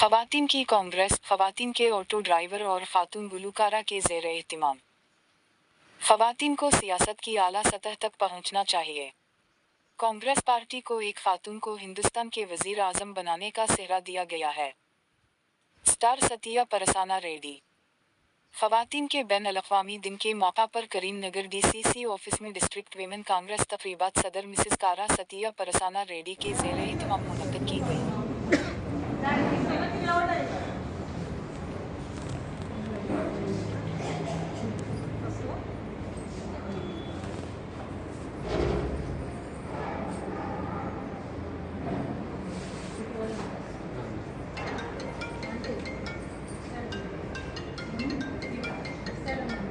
ख़वातीन की कांग्रेस, ख़वातीन के ऑटो ड्राइवर और ख़ातून गुलूकारा के ज़ेर-ए-एहतिमाम। ख़वातीन को सियासत की आला सतह तक पहुंचना चाहिए। कांग्रेस पार्टी को एक खातून को हिंदुस्तान के वज़ीर आज़म बनाने का सेहरा दिया गया है। स्टार सतिया परसाना रेड्डी। ख़वातीन के बैन-अल-अक़वामी दिन के मौका पर करीमनगर डीसीसी ऑफिस में डिस्ट्रिक्ट वीमेन कांग्रेस तक़रीबात सदर मिसेस कारा सतिया परसाना रेड्डी के ज़ेर-ए-एहतिमाम मुनक़्क़द की गई।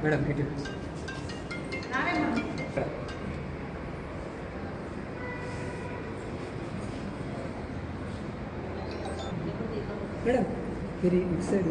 मैडम मैडम फिर इस साइड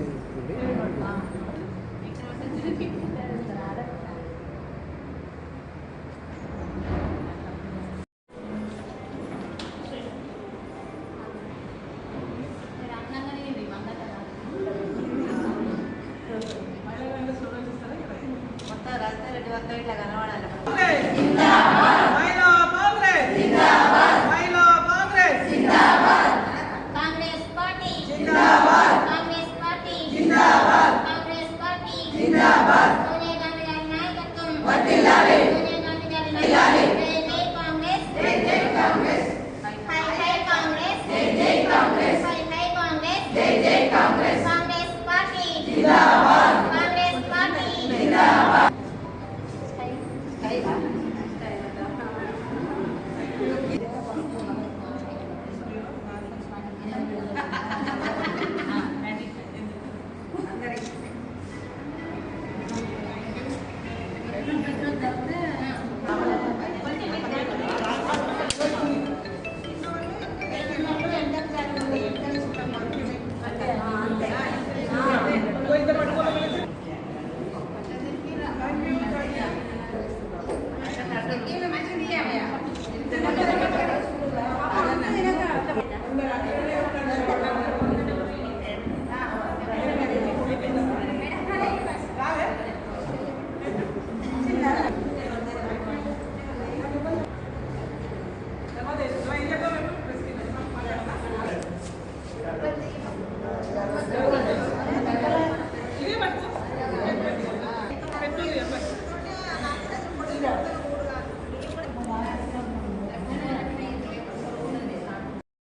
जय